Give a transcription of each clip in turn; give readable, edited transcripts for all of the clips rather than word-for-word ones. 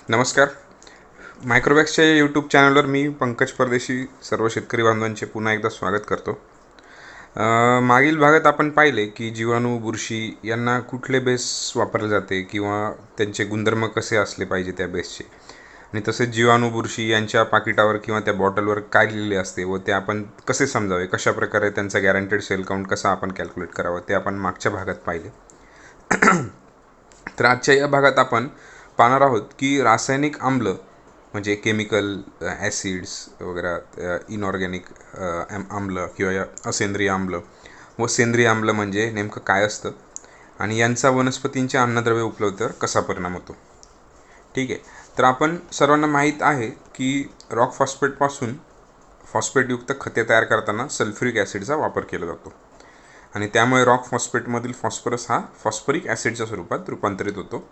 नमस्कार. मायक्रोवॅक्सच्या यूट्यूब चॅनलवर मी पंकज परदेशी सर्व शेतकरी बांधवांचे पुन्हा एकदा स्वागत करतो. मागील भागात आपण पाहिले की जीवाणू, बुरशी यांना कुठले बेस वापरले जाते किंवा त्यांचे गुणधर्म कसे असले पाहिजे त्या बेसचे, आणि तसेच जीवाणू, बुरशी यांच्या पाकिटावर किंवा त्या बॉटलवर काय लिहिलेले असते व ते आपण कसे समजावे, कशाप्रकारे त्यांचा गॅरंटेड सेल काउंट कसा आपण कॅल्क्युलेट करावं ते आपण मागच्या भागात पाहिले. तर आजच्या या भागात आपण पाहणार आहोत की रासायनिक आम्ल म्हणजे केमिकल ॲसिड्स वगैरे, इनऑर्गॅनिक आम्ल किंवा असेंद्रिय आम्ल व सेंद्रिय आम्ल म्हणजे नेमकं काय असतं आणि यांचा वनस्पतींच्या अन्नद्रव्य उपलब्धतेवर कसा परिणाम होतो. ठीक आहे. तर आपण सर्वांना माहीत आहे की रॉक फॉस्फेटपासून फॉस्फेटयुक्त खते तयार करताना सल्फ्युरिक ॲसिडचा वापर केला जातो आणि त्यामुळे रॉक फॉस्फेटमधील फॉस्फरस हा फॉस्फरिक ॲसिडच्या स्वरूपात रूपांतरित होतो.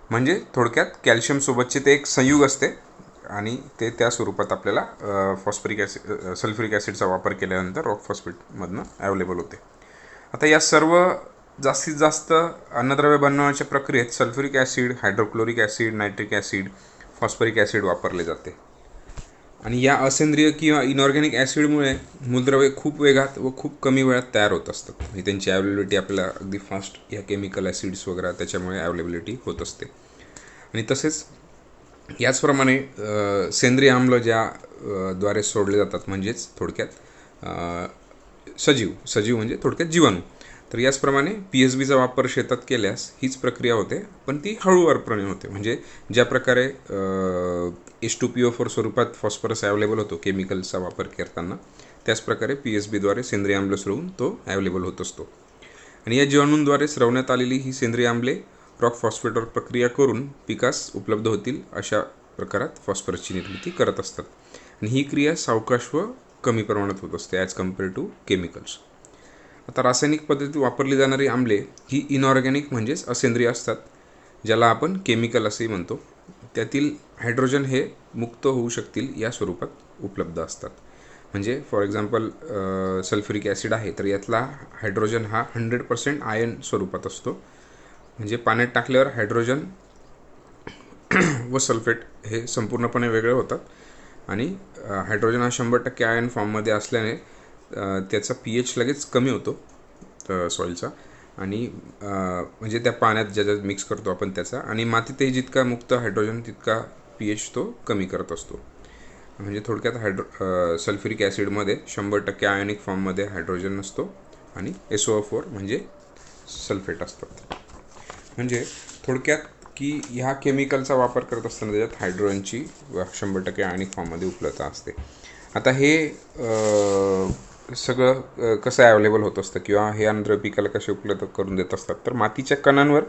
म्हणजे थोडक्यात कॅल्शियमसोबतचे ते एक संयुग असते आणि ते त्या स्वरूपात आपल्याला सल्फ्युरिक ॲसिडचा वापर केल्यानंतर रॉक फॉस्फेटमधनं अवेलेबल होते. आता या सर्व जास्तीत जास्त अन्नद्रव्य बनवण्याच्या प्रक्रियेत sulphuric acid, hydrochloric acid, nitric acid, phosphoric acid वापरले जाते. आणि या असेंद्रिय किंवा इनऑर्गॅनिक ॲसिडमुळे मूलद्रव्ये खूप वेगात व खूप कमी वेळात तयार होत असतात. आणि त्यांची अवेलेबिलिटी आपल्याला अगदी फास्ट या केमिकल ॲसिड्स वगैरे त्याच्यामुळे अवेलेबिलिटी होत असते. आणि तसेच याचप्रमाणे सेंद्रिय आम्ल ज्या द्वारे सोडले जातात, म्हणजेच थोडक्यात सजीव म्हणजे थोडक्यात जीवाणू. तर याचप्रमाणे PSBचा वापर शेतात केल्यास हीच प्रक्रिया होते, पण ती हळूवारपणे होते. म्हणजे ज्या प्रकारे H2PO4 स्वरूपात फॉस्फरस अवेलेबल होतो केमिकलचा वापर करताना, त्याचप्रकारे PSBद्वारे सेंद्रिय आम्ल स्रवून तो अवेलेबल होत असतो. आणि या जीवाणूंद्वारे स्रवण्यात आलेली ही सेंद्रिय आम्ले रॉक फॉस्फेटवर प्रक्रिया करून पिकास उपलब्ध होतील अशा प्रकारात फॉस्फरसची निर्मिती करत असतात. आणि ही क्रिया सावकाश व कमी प्रमाणात होत असते ॲज कम्पेअर टू केमिकल्स. आता रासायनिक पद्धतीत वापरली जाणारी आम्ले ही इनऑर्गॅनिक म्हणजेच असेंद्रिय असतात, ज्याला आपण केमिकल असेही म्हणतो. त्यातील हायड्रोजन हे मुक्त होऊ शकतील या स्वरूपात उपलब्ध असतात. म्हणजे फॉर एक्झाम्पल सल्फ्युरिक ॲसिड आहे, तर यातला हायड्रोजन हा 100% आयन स्वरूपात असतो. म्हणजे पाण्यात टाकल्यावर हायड्रोजन व सल्फेट हे संपूर्णपणे वेगळे होतात आणि हायड्रोजन हा 100% आयन फॉर्ममध्ये असल्याने त्याचा pH लगेच कमी होतो सॉईलचा, आणि म्हणजे त्या पाण्यात ज्याच्यात मिक्स करतो आपण त्याचा, आणि मातीतही जितका मुक्त हायड्रोजन तितका pH तो कमी करत असतो. म्हणजे थोडक्यात सल्फ्युरिक ॲसिडमध्ये 100% आयोनिक फॉर्ममध्ये हायड्रोजन नसतो आणि SOO4 म्हणजे सल्फेट असतात. म्हणजे थोडक्यात की ह्या केमिकलचा वापर करत असताना त्याच्यात हायड्रोजनची 100% आयनिक फॉर्ममध्ये उपलब्धता असते. आता हे सगळं कसं अवेलेबल होत असतं किंवा हे अन्नद्रव्य पिकाला कसे उपलब्ध करून देत असतात, तर मातीच्या कणांवर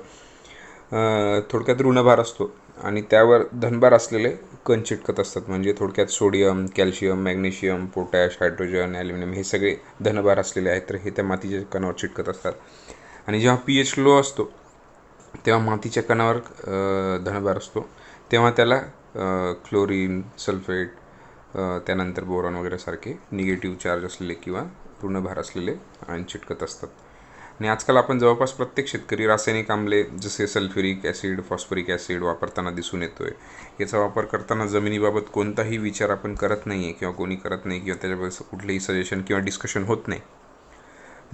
थोडक्यात ऋणभार असतो आणि त्यावर धनभार असलेले कण चिटकत असतात. म्हणजे थोडक्यात sodium, calcium, magnesium, potash, hydrogen, aluminium हे सगळे धनभार असलेले आहेत, तर हे त्या मातीच्या कणावर चिटकत असतात. आणि जेव्हा pH लो असतो तेव्हा मातीच्या कणावर धनभार असतो, तेव्हा त्याला क्लोरीन, सल्फेट, त्यानंतर बोरॉन वगैरे सारखे निगेटिव्ह चार्ज असलेले किंवा ऋणभार असलेले आयन चिटकत असतात. आणि आजकाल आपण जवळपास प्रत्येक शेतकरी रासायनिक आम्ले जसे सल्फ्युरिक ॲसिड, फॉस्फरिक ॲसिड वापरताना दिसून येतो आहे. याचा वापर करताना जमिनीबाबत कोणताही विचार आपण करत नाही आहे किंवा कोणी करत नाही किंवा त्याच्याबद्दल कुठलेही सजेशन किंवा डिस्कशन होत नाही.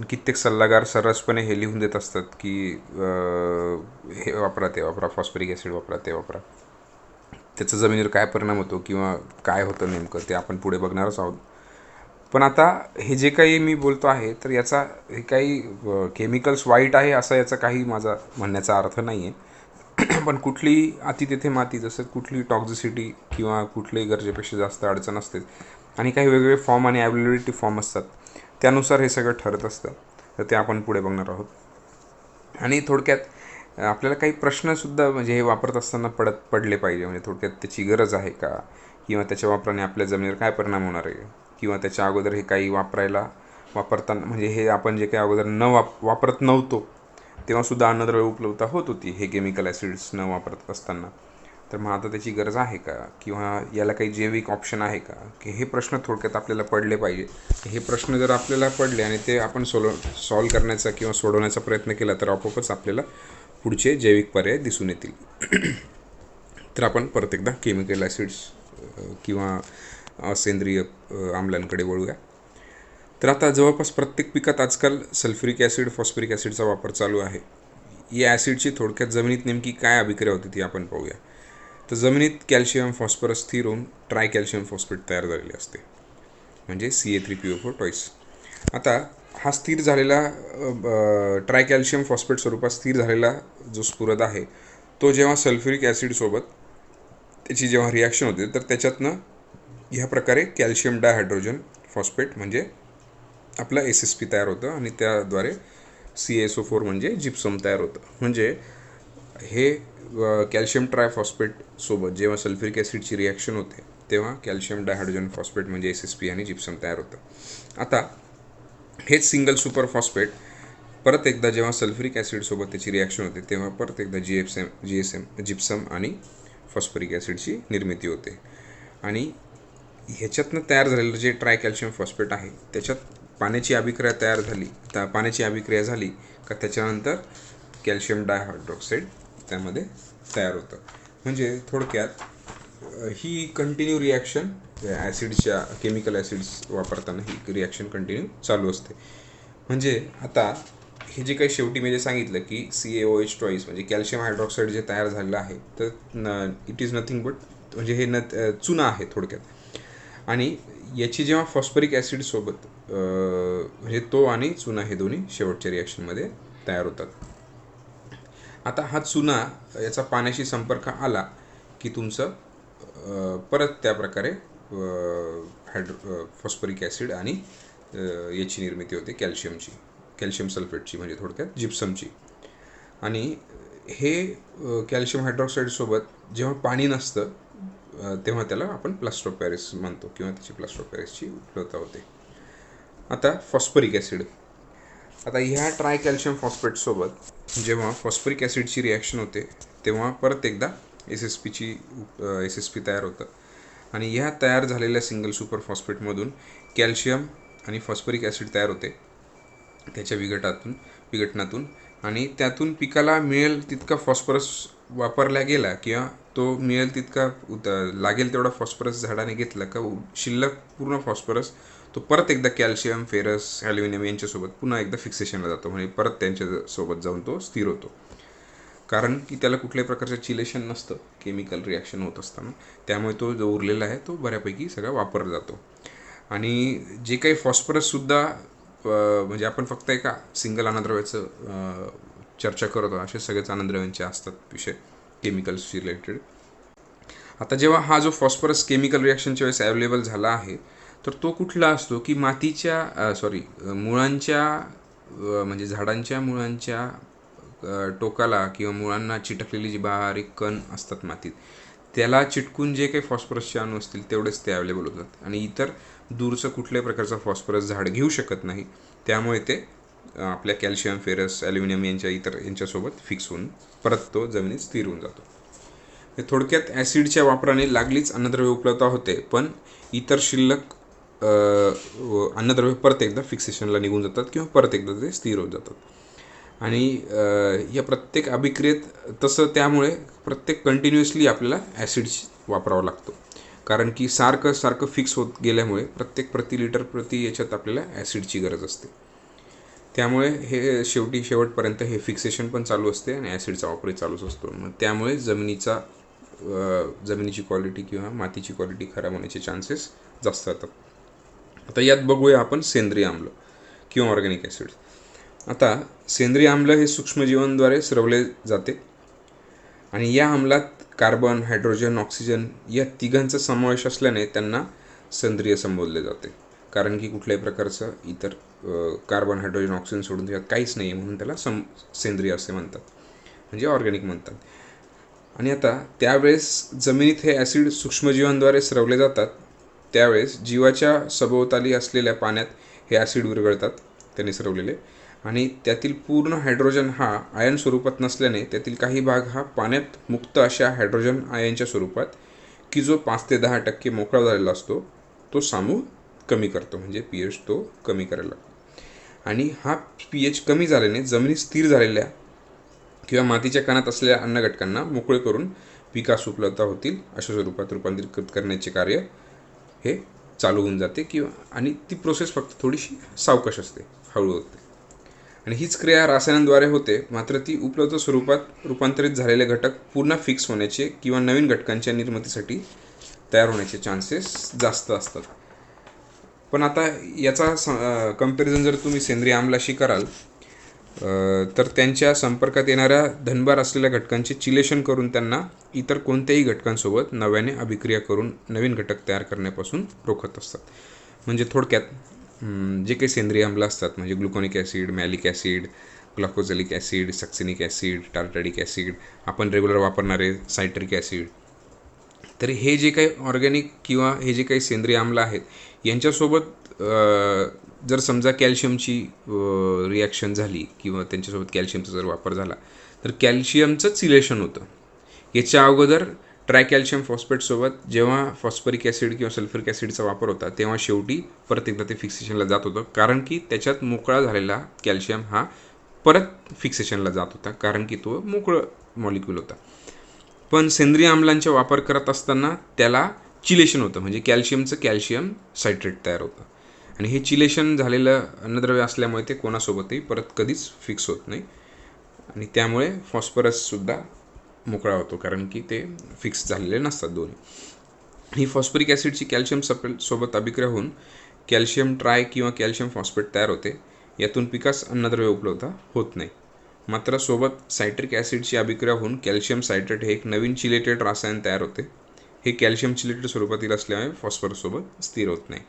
कित्येक सल्लागार सर्रासपणे हे लिहून देत असतात की हे वापरा, ते वापरा, फॉस्फरिक ॲसिड वापरा, ते वापरा. त्याचा जमिनीवर काय परिणाम होतो किंवा काय होतं नेमकं ते आपण पुढे बघणारच आहोत. पण आता हे जे काही मी बोलतो आहे, तर याचा हे काही केमिकल्स वाईट आहे असं याचा काही माझा म्हणण्याचा अर्थ नाही आहे. पण कुठलीही अति तेथे माती, जसं कुठली टॉक्झिसिटी किंवा कुठल्याही गरजेपेक्षा जास्त अडचण असते आणि काही वेगवेगळे फॉर्म आणि अवेलेबिलिटी फॉर्म असतात, त्यानुसार हे सगळं ठरत असतं. तर ते आपण पुढे बघणार आहोत. आणि थोडक्यात आपल्याला काही प्रश्नसुद्धा म्हणजे हे वापरत असताना पडले पाहिजे. म्हणजे थोडक्यात त्याची गरज आहे का, किंवा त्याच्या वापराने आपल्या जमिनीवर काय परिणाम होणार आहे, किंवा त्याच्या अगोदर हे काही वापरताना म्हणजे हे आपण जे काही अगोदर वापरत नव्हतो तेव्हासुद्धा अन्नद्रव्य उपलब्धता होत होती हे केमिकल ॲसिड्स न वापरत असताना. तर मग आता त्याची गरज आहे का, किंवा याला काही जैविक ऑप्शन आहे का, की हे प्रश्न थोडक्यात आपल्याला पडले पाहिजे. हे प्रश्न जर आपल्याला पडले आणि ते आपण सॉल्व करण्याचा किंवा सोडवण्याचा प्रयत्न केला, तर आपोआपच आपल्याला पुढचे जैविक पर्याय दिसून येतील. तर आपण परत एकदा केमिकल ॲसिड्स किंवा सेंद्रिय आम्लांकडे वळूया. तर आता जवळपास प्रत्येक पिकात आजकाल सल्फ्युरिक ॲसिड, फॉस्फरिक ॲसिडचा वापर चालू आहे. या ॲसिडची थोडक्यात जमिनीत नेमकी काय अभिक्रिया होती ती आपण पाहूया. तर जमिनीत कॅल्शियम फॉस्फरस स्थिर होऊन ट्राय कॅल्शियम फॉस्फेट तयार झालेले असते, म्हणजे CA3PO4 टॉईस. आता हा स्थिर झालेला ट्राय कॅल्शियम फॉस्फेट स्वरूपात स्थिर झालेला जो स्फुरद आहे तो जेव्हा सल्फ्युरिक ॲसिडसोबत त्याची जेव्हा रिॲक्शन होते तर त्याच्यातनं ह्या प्रकारे कॅल्शियम डायहायड्रोजन फॉस्फेट म्हणजे आपला SSP तयार होतं आणि त्याद्वारे CaSO4 म्हणजे जिप्सम तयार होतं. म्हणजे हे कॅल्शियम ट्रायफॉस्फेट सोबत जेव्हा सल्फ्युरिक ॲसिडची रिॲक्शन होते तेव्हा कॅल्शियम डायहायड्रोजन फॉस्फेट म्हणजे SSP आणि जिप्सम तयार होतं. आता हेच सिंगल सुपर फॉस्फेट परत एकदा जेव्हा सल्फ्युरिक ॲसिडसोबत त्याची रिॲक्शन होते तेव्हा परत एकदा GSM जिप्सम आणि फॉस्फरिक ॲसिडची निर्मिती होते. आणि ह्याच्यातनं तयार झालेलं जे ट्राय कॅल्शियम फॉस्फेट आहे त्याच्यात पाण्याची अभिक्रिया झाली का त्याच्यानंतर कॅल्शियम डायहायड्रॉक्साईड त्यामध्ये तयार होतं. म्हणजे थोडक्यात ही कंटिन्यू रिॲक्शन ॲसिडच्या केमिकल ॲसिड्स वापरताना ही रिॲक्शन कंटिन्यू चालू असते. म्हणजे आता हे जे काही शेवटी मी जे सांगितलं की CaOH टॉईस म्हणजे कॅल्शियम हायड्रॉक्साईड जे तयार झालेलं आहे तर इट इज नथिंग बट म्हणजे हे चुना आहे थोडक्यात. आणि याची जेव्हा फॉस्फरिक ॲसिडसोबत म्हणजे तो आणि चुना हे दोन्ही शेवटच्या रिॲक्शनमध्ये तयार होतात. आता हा चुना याचा पाण्याशी संपर्क आला की तुमचं परत त्या प्रकारे फॉस्फरिक ॲसिड आणि याची निर्मिती होते कॅल्शियम सल्फेटची म्हणजे थोडक्यात जिप्समची. आणि हे कॅल्शियम हायड्रॉक्साईडसोबत जेव्हा पाणी नसतं तेव्हा त्याला आपण प्लास्टर ऑफ पॅरिस म्हणतो किंवा त्याची प्लास्टर ऑफ पॅरिसची उपलब्धता होते. आता फॉस्फरिक ॲसिड. आता ह्या ट्राय कॅल्शियम फॉस्फेटसोबत जेव्हा फॉस्फरिक ॲसिडची रिॲक्शन होते तेव्हा परत एकदा SSP तयार होतं. आणि ह्या तयार झालेल्या सिंगल सुपर फॉस्फेटमधून कॅल्शियम आणि फॉस्फरिक ॲसिड तयार होते त्याच्या विघटनातून. आणि त्यातून पिकाला मिळेल तितका फॉस्फरस वापरला गेला किंवा तो मिळेल तितका लागेल तेवढा फॉस्फरस झाडाने घेतला का शिल्लक पूर्ण फॉस्फरस तो परत एकदा कॅल्शियम, फेरस, ॲल्युमिनियम यांच्यासोबत पुन्हा एकदा फिक्सेशनला जातो, म्हणजे परत त्यांच्यासोबत जाऊन तो स्थिर होतो. कारण की त्याला कुठल्याही प्रकारचं चिलेशन नसतं केमिकल रिॲक्शन होत असताना, त्यामुळे तो जो उरलेला आहे तो बऱ्यापैकी सगळा वापरला जातो. आणि जे काही फॉस्फरससुद्धा म्हणजे आपण फक्त एका सिंगल अन्नद्रव्याचं चर्चा करतो, असे सगळेच अन्नद्रव्यांचे असतात विषय केमिकल्सशी रिलेटेड. आता जेव्हा हा जो फॉस्फरस केमिकल रिॲक्शनच्या वेळेस अवेलेबल झाला आहे तर तो कुठला असतो की मातीच्या मुळांच्या म्हणजे झाडांच्या मुळांच्या टोकाला किंवा मुळांना चिटकलेली जी बारीक कण असतात मातीत त्याला चिटकून जे काही फॉस्फरसचे अणू असतील तेवढेच ते अवेलेबल होतात. आणि इतर दूरचं कुठल्याही प्रकारचा फॉस्फरस झाड घेऊ शकत नाही, त्यामुळे ते आपल्या कॅल्शियम, फेरस, ॲल्युमिनियम यांच्यासोबत फिक्स होऊन परत तो जमिनीत स्थिर होऊन जातो. थोडक्यात ॲसिडच्या वापराने लागलीच अन्नद्रव्य उपलब्धता होते, पण इतर शिल्लक अन्नद्रव्य परत एकदा फिक्सेशनला निघून जातात किंवा परत एकदा ते स्थिर होत जातात. आणि या प्रत्येक अभिक्रियेत तसं त्यामुळे प्रत्येक कंटिन्युअसली आपल्याला ॲसिड्स वापरावा लागतो, कारण की सारखं फिक्स होत गेल्यामुळे प्रत्येक प्रति याच्यात आपल्याला ॲसिडची गरज असते. त्यामुळे हे शेवटपर्यंत हे फिक्सेशन पण चालू असते आणि ॲसिडचा वापरही चालूच असतो. मग त्यामुळे जमिनीची क्वालिटी किंवा मातीची क्वालिटी खराब होण्याचे चान्सेस जास्त असतात. आता यात बघूया आपण सेंद्रिय आम्ल किंवा ऑर्गॅनिक ॲसिड. आता सेंद्रिय आम्ल हे सूक्ष्मजीवांद्वारे स्रवले जाते आणि या आम्लात कार्बन, हायड्रोजन, ऑक्सिजन या तिघांचा समावेश असल्याने त्यांना सेंद्रिय संबोधले जाते. कारण की कुठल्याही प्रकारचं इतर कार्बन, हायड्रोजन, ऑक्सिजन सोडून त्यात काहीच नाही आहे, म्हणून त्याला सेंद्रिय असे म्हणतात, म्हणजे ऑर्गॅनिक म्हणतात. आणि आता त्यावेळेस जमिनीत हे ॲसिड सूक्ष्मजीवांद्वारे स्रवले जातात, त्यावेळेस जीवाच्या सभोवताली असलेल्या पाण्यात हे ॲसिड विरघळतात त्याने स्रवलेले. आणि त्यातील पूर्ण हायड्रोजन हा आयन स्वरूपात नसल्याने त्यातील काही भाग हा पाण्यात मुक्त अशा हायड्रोजन आयनच्या स्वरूपात की जो 5 ते 10% मोकळा झालेला असतो तो सामू कमी करतो, म्हणजे pH तो कमी करायला लागतो. आणि हा pH कमी झाल्याने जमिनीत स्थिर झालेल्या किंवा मातीच्या कणात असलेल्या अन्नघटकांना मोकळे करून पिकास उपलब्ध होतील अशा स्वरूपात रूपांतरित करण्याचे कार्य हे चालू होऊन जाते आणि ती प्रोसेस फक्त थोडीशी सावकाश असते, हळू होते. आणि हीच क्रिया रसायनांद्वारे होते, मात्र ती उपलब्ध स्वरूपात रूपांतरित झालेले घटक पुन्हा फिक्स होण्याचे किंवा नवीन घटकांच्या निर्मितीसाठी तयार होण्याचे चान्सेस जास्त असतात. पण आता याचा कंपॅरिझन जर तुम्ही सेंद्रिय आम्लाशी कराल तर त्यांच्या संपर्कात येणाऱ्या धनभार असलेल्या घटकांचे चिलेशन करून त्यांना इतर कोणत्याही घटकांसोबत नव्याने अभिक्रिया करून नवीन घटक तयार करण्यापासून रोखत असतात. म्हणजे थोडक्यात जे काही सेंद्रिय आम्ल असतात, म्हणजे gluconic acid, malic acid, glycolic acid, succinic acid, tartaric acid, आपण रेग्युलर वापरणारे सायट्रिक ॲसिड, तर हे जे काही ऑर्गॅनिक किंवा हे जे काही सेंद्रिय आम्ल आहेत यांच्यासोबत जर समजा कॅल्शियमची रिॲक्शन झाली किंवा त्यांच्यासोबत कॅल्शियमचा जर वापर झाला तर कॅल्शियमचं चिलेशन होतं. याच्या अगोदर ट्रायकॅल्शियम फॉस्फेटसोबत जेव्हा फॉस्फरिक ॲसिड किंवा सल्फ्युरिक ॲसिडचा वापर होता तेव्हा शेवटी परत एकदा ते फिक्सेशनला जात होतं, कारण की त्याच्यात मोकळा झालेला कॅल्शियम हा परत फिक्सेशनला जात होता, कारण की तो मोकळं मॉलिक्यूल होता. पण सेंद्रिय आम्लांचा वापर करत असताना त्याला चिलेशन होतं, म्हणजे कॅल्शियम सायट्रेट तयार होतं. आणि हे चिलेशन झालेलं अन्नद्रव्य असल्यामुळे ते कोणासोबतही परत कधीच फिक्स होत नाही आणि त्यामुळे फॉस्फरससुद्धा मोकळा होतो, कारण की ते फिक्स झालेले नसतात दोन्ही. ही फॉस्फरिक ॲसिडची कॅल्शियम सोबत अभिक्रिया होऊन कॅल्शियम ट्राय किंवा कॅल्शियम फॉस्फेट तयार होते. यातून पिकास अन्नद्रव्य उपलब्ध होत नाही. मात्र सोबत सायट्रिक ॲसिडची अभिक्रिया होऊन कॅल्शियम सायट्रेट हे एक नवीन चिलेटेड रसायन तयार होते. हे कॅल्शियम चिलेटेड स्वरूपातील असल्यामुळे फॉस्फरससोबत स्थिर होत नाही.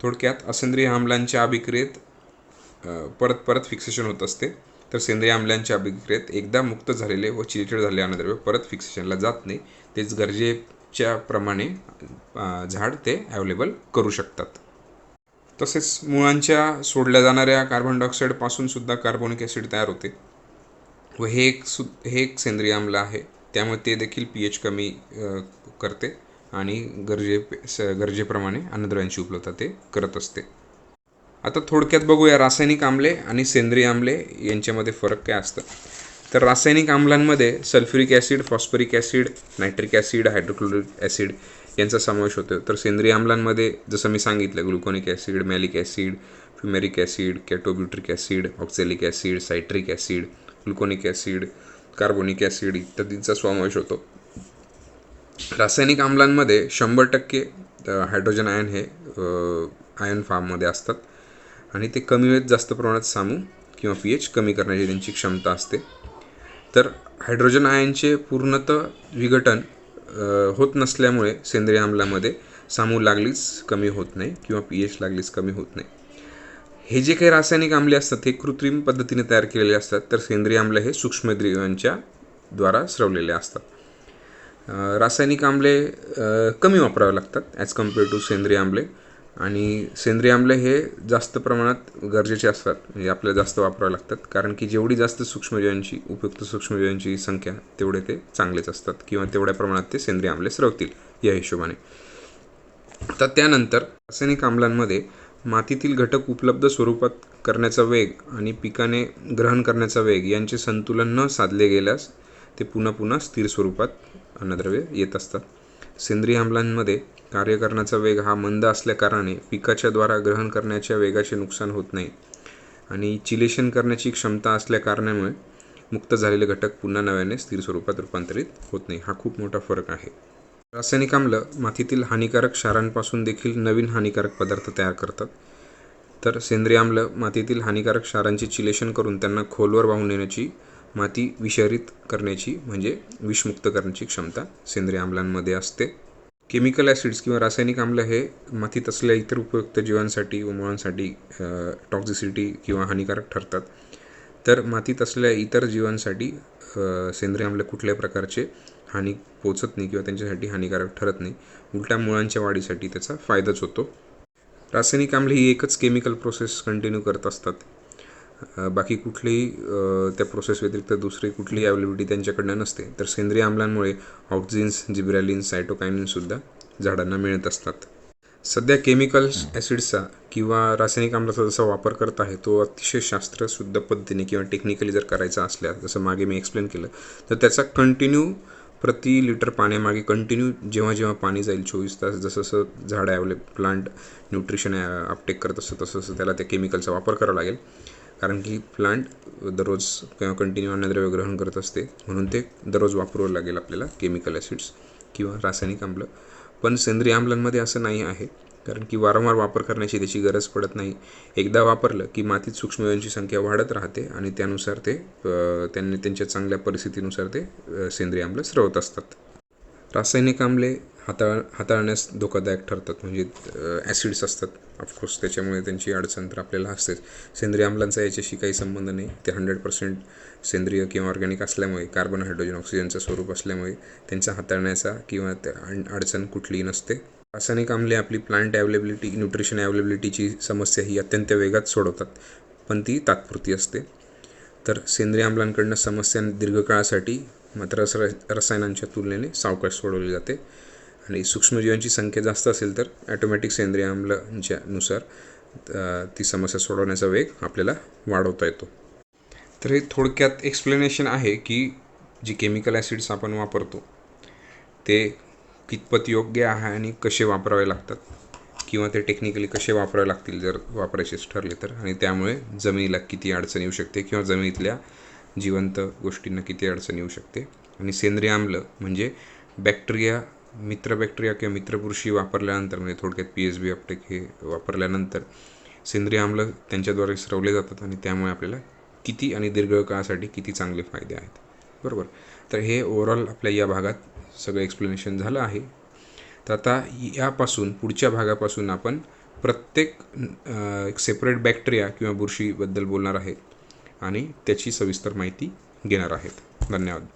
थोडक्यात असेंद्रिय आम्लांच्या अभिक्रियेत परत फिक्सेशन होत असते, तर सेंद्रिय आम्लांच्या अभिक्रियेत एकदा मुक्त झालेले व चिलेटेड झालेले अन्नद्रव्य परत फिक्सेशनला जात नाही. तेच गरजेच्या प्रमाणे झाड ते अवेलेबल करू शकतात. तसेच मुळांच्या सोडल्या जाणाऱ्या कार्बन डायऑक्साईडपासून सुद्धा कार्बोनिक ॲसिड तयार होते व हे एक सेंद्रिय आम्ल आहे. त्यामुळे ते देखील pH कमी करते आणि गरजेप्रमाणे अन्नद्रव्यांची उपलब्धता ते करत असते. आता थोडक्यात बघूया रासायनिक आम्ले आणि सेंद्रिय आम्ले यांच्यामध्ये फरक काय असतं. तर रासायनिक आम्लांमध्ये sulphuric acid, phosphoric acid, nitric acid, hydrochloric acid यांचा समावेश होतो. तर सेंद्रिय आम्लांमध्ये जसं मी सांगितलं gluconic acid, malic acid, fumaric acid, ketobutyric acid, oxalic acid, citric acid, gluconic acid, carbonic acid इत्यादींचा समावेश होतो. रासायनिक आम्लांमध्ये 100% हायड्रोजन आयन हे आयन फॉर्ममध्ये असतात आणि ते कमी वेळेत जास्त प्रमाणात सामू किंवा pH कमी करण्याची त्यांची क्षमता असते. तर हायड्रोजन आयनचे पूर्णतः विघटन होत नसल्यामुळे सेंद्रिय आम्लामध्ये सामू लागलीच कमी होत नाही किंवा pH लागलीच कमी होत नाही. हे जे काही रासायनिक आम्ले असतात हे कृत्रिम पद्धतीने तयार केलेले असतात, तर सेंद्रिय आम्ल हे सूक्ष्मद्रव्यांच्या द्वारा स्रवलेले असतात. रासायनिक आम्ले कमी वापरावे लागतात ॲज कम्पेअर टू सेंद्रिय आम्ले, आणि सेंद्रिय आम्ले हे जास्त प्रमाणात गरजेचे असतात, म्हणजे आपल्याला जास्त वापरावे लागतात, कारण की जेवढी जास्त उपयुक्त सूक्ष्मजीवांची संख्या तेवढे ते चांगलेच असतात किंवा तेवढ्या प्रमाणात ते सेंद्रिय आम्ले स्रवतील या हिशोबाने. आता त्यानंतर रासायनिक आम्लांमध्ये मातीतील घटक उपलब्ध स्वरूपात करण्याचा वेग आणि पिकाने ग्रहण करण्याचा वेग यांचे संतुलन न साधले गेल्यास ते पुन्हा स्थिर स्वरूपात अन्नद्रव्य येत असतात. सेंद्रिय आम्लांमध्ये कार्य करण्याचा वेग हा मंद असल्याकारणाने पिकाच्या द्वारा ग्रहण करण्याच्या वेगाचे नुकसान होत नाही आणि चिलेशन करण्याची क्षमता असल्याकारणामुळे मुक्त झालेले घटक पुन्हा नव्याने स्थिर स्वरूपात रूपांतरित होत नाही. हा खूप मोठा फरक आहे. रासायनिक आम्ल मातीतील हानिकारक क्षारांपासून देखील नवीन हानिकारक पदार्थ तयार करतात, तर सेंद्रिय आम्ल मातीतील हानिकारक क्षारांचे चिलेशन करून त्यांना खोलवर वाहून नेण्याची, माती विषारित करण्याची म्हणजे विषमुक्त करण्याची क्षमता सेंद्रिय आम्लांमध्ये असते. केमिकल ॲसिड्स किंवा रासायनिक आम्ल हे मातीत असलेल्या इतर उपयुक्त जीवांसाठी व मुळांसाठी टॉक्झिसिटी किंवा हानिकारक ठरतात, तर मातीत असलेल्या इतर जीवांसाठी सेंद्रिय आम्ल कुठल्याही प्रकारचे हानी पोचत नाही किंवा त्यांच्यासाठी हानिकारक ठरत नाही. उलट्या मुळांच्या वाढीसाठी त्याचा फायदाच होतो. रासायनिक आम्ले ही एकच केमिकल प्रोसेस कंटिन्यू करत असतात. बाकी कुठलीही त्या प्रोसेस व्यतिरिक्त दुसरी कुठलीही अवेलेबिलिटी त्यांच्याकडनं नसते. तर सेंद्रिय आम्लांमुळे ऑक्झिन्स, जिब्रॅलिन्स, सायटोकायनिनसुद्धा झाडांना मिळत असतात. सध्या केमिकल ॲसिड्सचा किंवा रासायनिक आम्लाचा जसा वापर करत आहे तो अतिशय शास्त्रशुद्ध पद्धतीने किंवा टेक्निकली जर करायचा असल्यास, जसं मागे मी एक्सप्लेन केलं, तर त्याचा कंटिन्यू प्रति लिटर पाण्यामागे कंटिन्यू जेव्हा जेव्हा पाणी जाईल 24 तास, जसं जसं झाड प्लांट न्यूट्रिशन अपटेक करत असतं तसं तसं त्याला त्या केमिकलचा वापर करावा लागेल. कारण की प्लांट दररोज किंवा कंटिन्यू अन्नद्रव्य ग्रहण करत असते, म्हणून ते दररोज वापरावं लागेल आपल्याला केमिकल ॲसिड्स किंवा रासायनिक आम्ल. पण सेंद्रिय आम्लांमध्ये असं नाही आहे, कारण की वारंवार वापर करण्याची त्याची गरज पडत नाही. एकदा वापरलं की मातीत सूक्ष्मजीवांची संख्या वाढत राहते आणि त्यानुसार ते त्यांच्या चांगल्या परिस्थितीनुसार ते सेंद्रिय आम्ल स्रवत असतात. रासायनिक आम्ले हाताळण्यास धोकादायक ठरतात, म्हणजे ॲसिड्स असतात ऑफकोर्स, त्याच्यामुळे त्यांची अडचण तर आपल्याला असतेच. सेंद्रिय आम्लांचा याच्याशी काही संबंध नाही. ते 100% सेंद्रिय किंवा ऑर्गॅनिक असल्यामुळे, कार्बन, हायड्रोजन, ऑक्सिजनचं स्वरूप असल्यामुळे त्यांचा हाताळण्याचा किंवा अडचण कुठलीही नसते. रासायनिक आम्ले आपली प्लांट ॲव्हेलेबिलिटी, न्यूट्रिशन ॲव्हेलेबिलिटीची समस्या ही अत्यंत वेगात सोडवतात, पण ती तात्पुरती असते. तर सेंद्रिय आम्लांकडनं समस्या दीर्घकाळासाठी मात्र रसायनांच्या तुलनेने सावकाश सोडवली जाते. आणि सूक्ष्मजीवांची संख्या जास्त असेल तर ॲटोमॅटिक सेंद्रिय आम्लांच्या नुसार ती समस्या सोडवण्याचा वेग आपल्याला वाढवता येतो. तर हे थोडक्यात एक्सप्लेनेशन आहे की जी केमिकल ॲसिड्स आपण वापरतो ते कितपत योग्य आहे आणि कसे वापरावे लागतात, किंवा ते टेक्निकली कसे वापरावे लागतील जर वापरायचेच ठरले तर, आणि त्यामुळे जमिनीला किती अडचण येऊ शकते किंवा जमिनीतल्या जिवंत गोष्टींना किती अडचण येऊ शकते. आणि सेंद्रिय आम्ल म्हणजे बॅक्टेरिया, मित्र बॅक्टेरिया किंवा मित्रपुरुषी वापरल्यानंतर, म्हणजे थोडक्यात PSB अपटेक हे वापरल्यानंतर सेंद्रिय आम्ल त्यांच्याद्वारे स्रवले जातात आणि त्यामुळे आपल्याला किती आणि दीर्घकाळासाठी किती चांगले फायदे आहेत. बरोबर. तर हे ओव्हरऑल आपल्या या भागात सगळं एक्सप्लेनेशन झालं आहे. तर आता यापासून पुढच्या भागापासून आपण प्रत्येक सेपरेट बॅक्टेरिया किंवा बुरशीबद्दल बोलणार आहेत आणि त्याची सविस्तर माहिती घेणार आहेत. धन्यवाद.